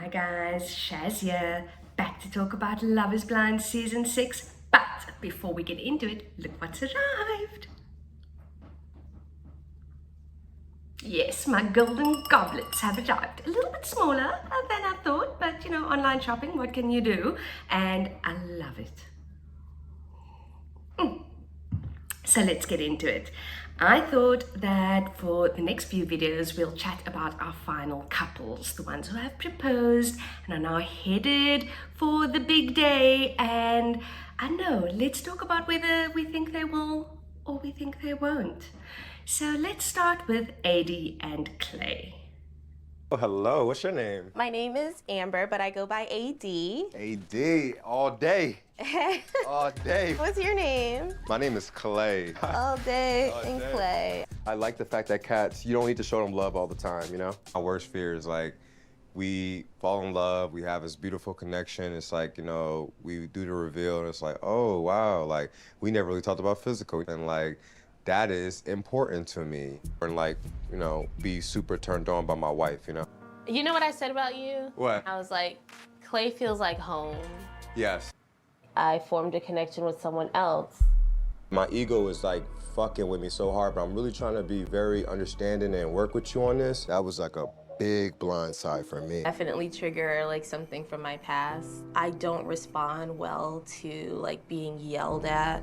guys, Shaz here, back to talk about Love is Blind Season 6. But before we get into it, look what's arrived. Yes, my golden goblets have arrived. A little bit smaller than I thought, but you know, online shopping, what can you do? And I love it. So let's get into it. I thought that for the next few videos, we'll chat about our final couples, the ones who have proposed and are now headed for the big day. And I know, let's talk about whether we think they will or we think they won't. So let's start with Adi and Clay. Oh, hello, what's your name? My name is Amber, but I go by AD. AD, all day. All day. What's your name? My name is Clay. All day All and day. Clay. I like the fact that cats, you don't need to show them love all the time, you know? My worst fear is like, we fall in love, we have this beautiful connection, it's like, you know, we do the reveal and it's like, oh, wow, like, we never really talked about physical. And like, that is important to me. And like, you know, be super turned on by my wife, you know? You know what I said about you? What? I was like, Clay feels like home. Yes. I formed a connection with someone else. My ego is like fucking with me so hard, but I'm really trying to be very understanding and work with you on this. That was like a big blind side for me. Definitely trigger like something from my past. I don't respond well to like being yelled at.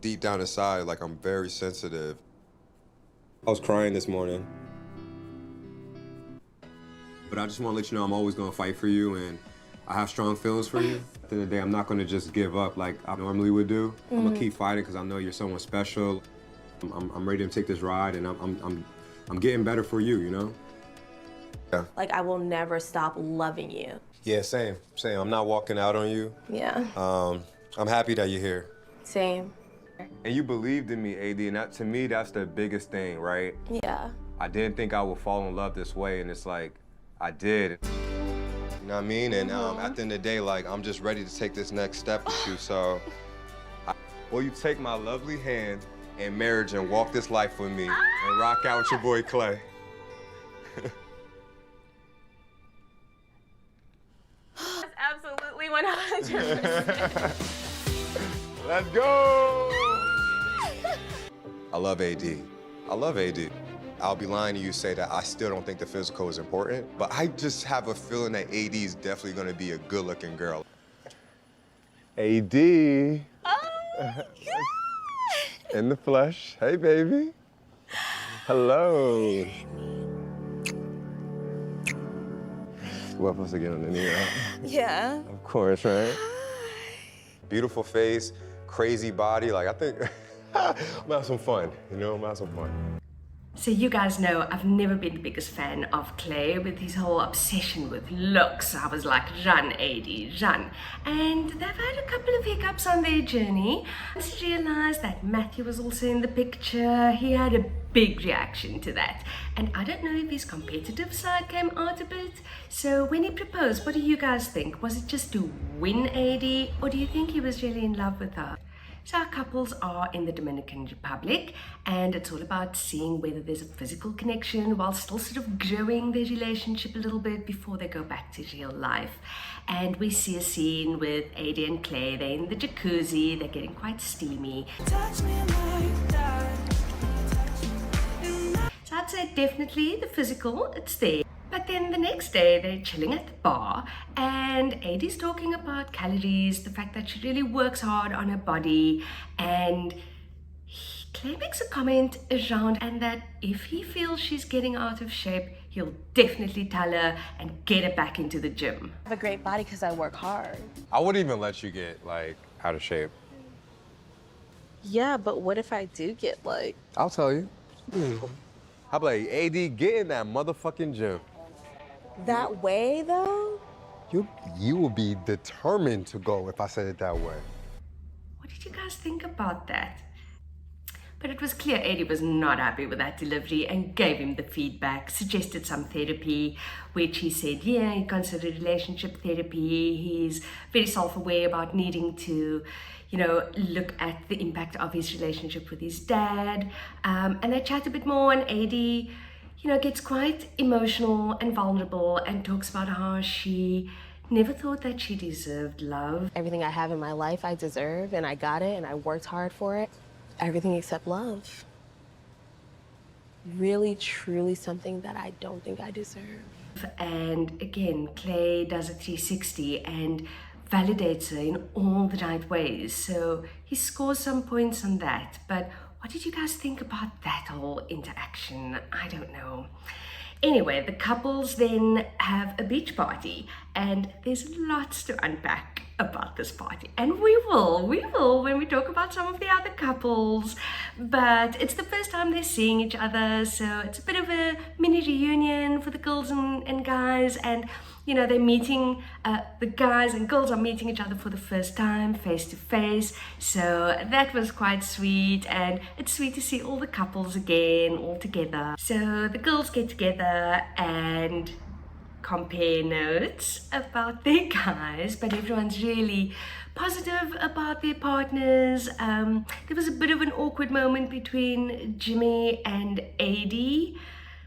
Deep down inside, like I'm very sensitive. I was crying this morning. But I just want to let you know I'm always going to fight for you and I have strong feelings for you. At the end of the day, I'm not going to just give up like I normally would do. I'm going to keep fighting because I know you're someone special. I'm ready to take this ride and I'm getting better for you, you know? Yeah. Like I will never stop loving you. Yeah, same. I'm not walking out on you. Yeah. I'm happy that you're here. Same. And you believed in me, AD, and that, to me, that's the biggest thing, right? Yeah. I didn't think I would fall in love this way, and it's like, I did. You know what I mean? And at the end of the day, like, I'm just ready to take this next step with you, so. Will you take my lovely hand in marriage and walk this life with me and rock out with your boy, Clay? That's absolutely 100%. Let's go! I love AD. I love AD. I'll be lying to you say that I still don't think the physical is important, but I just have a feeling that AD is definitely gonna be a good-looking girl. AD. Oh, In the flesh. Hey, baby. Hello. We're supposed to get on the knee, right? yeah. Of course, right? Beautiful face, crazy body. Like, I think I'm gonna have some fun, you know? I'm gonna have some fun. So you guys know I've never been the biggest fan of Clay with his whole obsession with looks. I was like, run, AD, run. And they've had a couple of hiccups on their journey. I just realized that Matthew was also in the picture. He had a big reaction to that. And I don't know if his competitive side came out a bit. So when he proposed, what do you guys think? Was it just to win AD, or do you think he was really in love with her? So our couples are in the Dominican Republic, and it's all about seeing whether there's a physical connection while still sort of growing their relationship a little bit before they go back to real life. And we see a scene with AD and Clay. They're in the jacuzzi, they're getting quite steamy. Touch me like that. So I'd say definitely the physical, it's there. But then the next day, they're chilling at the bar, and Adie's talking about calories, the fact that she really works hard on her body, and Clay makes a comment around, and that if he feels she's getting out of shape, he'll definitely tell her and get her back into the gym. I have a great body because I work hard. I wouldn't even let you get, like, out of shape. Yeah, but what if I do get like... I'll tell you. I'll be like, AD, get in that motherfucking gym. That way, though? You will be determined to go if I said it that way. What did you guys think about that? But it was clear Adie was not happy with that delivery and gave him the feedback, suggested some therapy, which he said, yeah, he considered relationship therapy. He's very self-aware about needing to, you know, look at the impact of his relationship with his dad. And they chat a bit more, and Adie, gets quite emotional and vulnerable and talks about how she never thought that she deserved love. Everything I have in my life I deserve, and I got it, and I worked hard for it. Everything except love. Really, truly something that I don't think I deserve. And again, Clay does a 360 and validates her in all the right ways. So he scores some points on that. But what did you guys think about that whole interaction? I don't know. Anyway, the couples then have a beach party, and there's lots to unpack about this party. And we will when we talk about some of the other couples. But it's the first time they're seeing each other, so it's a bit of a mini reunion for the girls and guys. And they're meeting, the guys and girls are meeting each other for the first time, face to face. So that was quite sweet, and it's sweet to see all the couples again, all together. So the girls get together and compare notes about their guys, but everyone's really positive about their partners. There was a bit of an awkward moment between Jimmy and AD.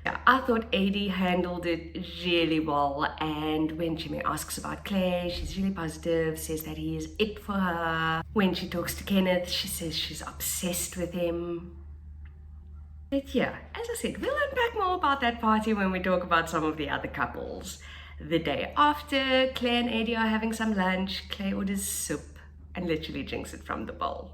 I thought AD handled it really well, and when Jimmy asks about Clay, she's really positive, says that he is it for her. When she talks to Kenneth, she says she's obsessed with him. But yeah, as I said, we'll unpack more about that party when we talk about some of the other couples. The day after, Clay and AD are having some lunch. Clay orders soup and literally drinks it from the bowl.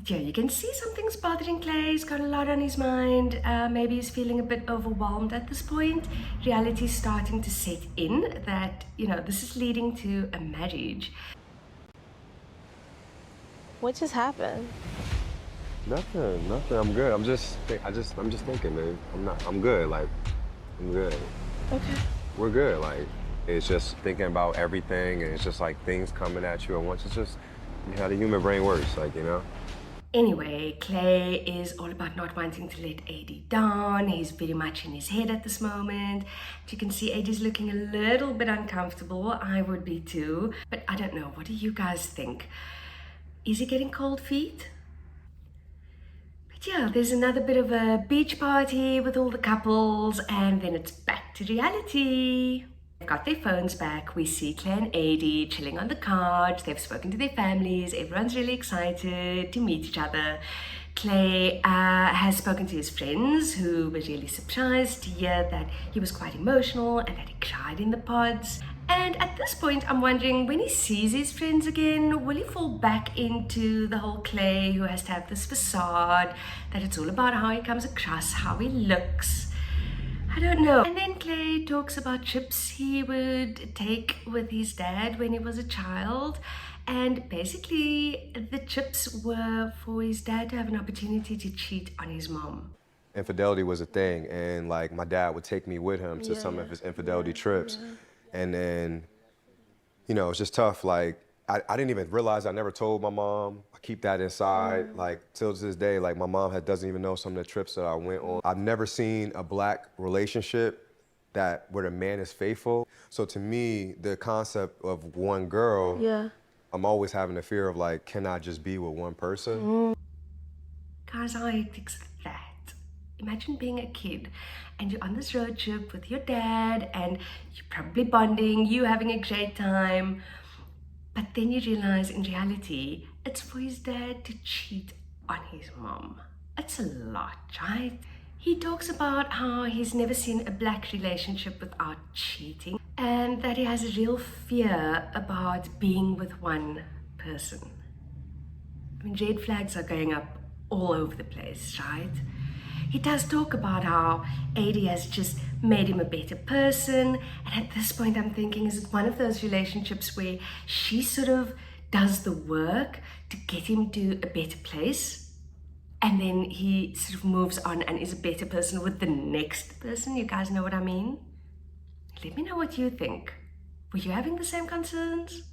Yeah, you can see something's bothering Clay. He's got a lot on his mind. Maybe he's feeling a bit overwhelmed at this point. Reality's starting to set in that, this is leading to a marriage. What just happened? Nothing. I'm good. I'm just thinking, man. I'm good. Like, I'm good. Okay. We're good. Like, it's just thinking about everything, and it's just like things coming at you at once. It's just how the human brain works, like, Anyway, Clay is all about not wanting to let AD down. He's very much in his head at this moment. You can see AD's looking a little bit uncomfortable. I would be too. But I don't know. What do you guys think? Is he getting cold feet? But yeah, there's another bit of a beach party with all the couples, and then it's back to reality. They've got their phones back. We see Clay and AD chilling on the couch. They've spoken to their families. Everyone's really excited to meet each other. Clay has spoken to his friends, who were really surprised to hear that he was quite emotional and that he cried in the pods. And at this point, I'm wondering, when he sees his friends again, will he fall back into the whole Clay who has to have this facade, that it's all about how he comes across, how he looks? I don't know. And then Clay talks about trips he would take with his dad when he was a child. And basically, the trips were for his dad to have an opportunity to cheat on his mom. Infidelity was a thing, and like my dad would take me with him to some of his infidelity trips. And then, it's just tough. Like, I didn't even realize I never told my mom. I keep that inside, like, till to this day. Like, my mom doesn't even know some of the trips that I went on. I've never seen a black relationship where the man is faithful. So to me, the concept of one girl, I'm always having the fear of, like, can I just be with one person? Guys, how hectic's that? Imagine being a kid and you're on this road trip with your dad and you're probably bonding, you having a great time. But then you realize in reality, it's for his dad to cheat on his mom. It's a lot, right? He talks about how he's never seen a black relationship without cheating, and that he has a real fear about being with one person. I mean, red flags are going up all over the place, right? He does talk about how AD has just made him a better person. And at this point, I'm thinking, is it one of those relationships where she sort of does the work to get him to a better place, and then he sort of moves on and is a better person with the next person? You guys know what I mean? Let me know what you think. Were you having the same concerns?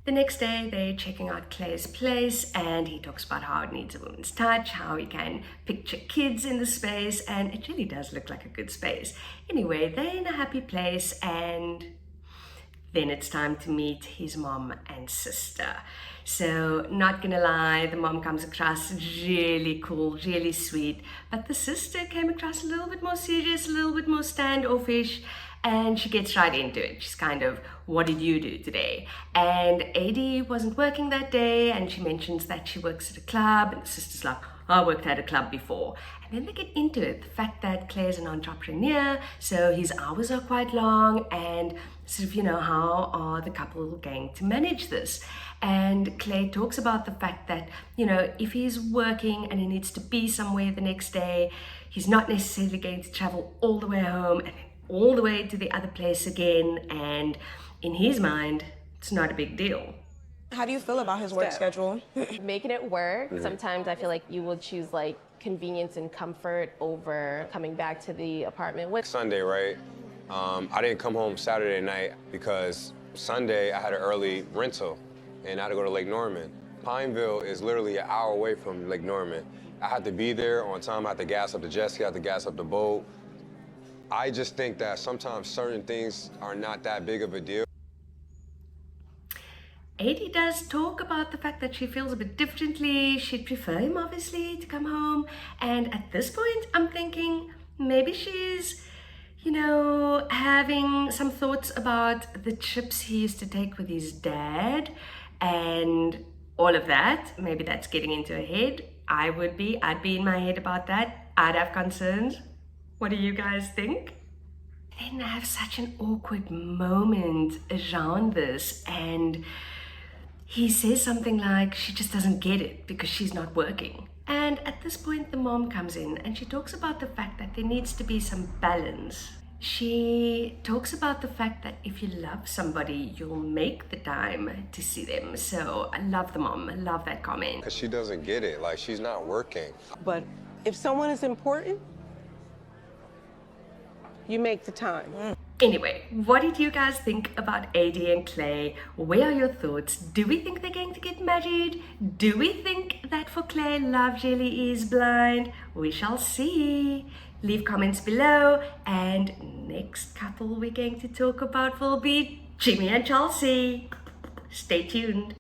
The next day, they're checking out Clay's place, and he talks about how it needs a woman's touch, how he can picture kids in the space, and it really does look like a good space. Anyway, they're in a happy place, and Then it's time to meet his mom and sister. So, not gonna lie, the mom comes across really cool, really sweet, but the sister came across a little bit more serious, a little bit more standoffish, and she gets right into it. She's kind of, what did you do today? And AD wasn't working that day, and she mentions that she works at a club, and the sister's like, I worked at a club before. And then they get into it, the fact that Claire's an entrepreneur, so his hours are quite long, and sort of, how are the couple going to manage this? And Claire talks about the fact that, if he's working and he needs to be somewhere the next day, he's not necessarily going to travel all the way home and all the way to the other place again, and in his mind, it's not a big deal. How do you feel about his work schedule? Making it work, sometimes I feel like you will choose like convenience and comfort over coming back to the apartment. Sunday, right? I didn't come home Saturday night because Sunday I had an early rental and I had to go to Lake Norman. Pineville is literally an hour away from Lake Norman. I had to be there on time. I had to gas up the jet ski, I had to gas up the boat. I just think that sometimes certain things are not that big of a deal. AD does talk about the fact that she feels a bit differently. She'd prefer him, obviously, to come home. And at this point, I'm thinking maybe she's, having some thoughts about the trips he used to take with his dad and all of that. Maybe that's getting into her head. I'd be in my head about that. I'd have concerns. What do you guys think? Then I have such an awkward moment around this, and he says something like she just doesn't get it because she's not working. And at this point, the mom comes in and she talks about the fact that there needs to be some balance. She talks about the fact that if you love somebody, you'll make the time to see them. So I love the mom. I love that comment. Because she doesn't get it. Like, she's not working. But if someone is important, you make the time. Anyway, what did you guys think about AD and Claire? Where are your thoughts? Do we think they're going to get married? Do we think that for Claire, love really is blind? We shall see. Leave comments below. And next couple we're going to talk about will be Jimmy and Chelsea. Stay tuned.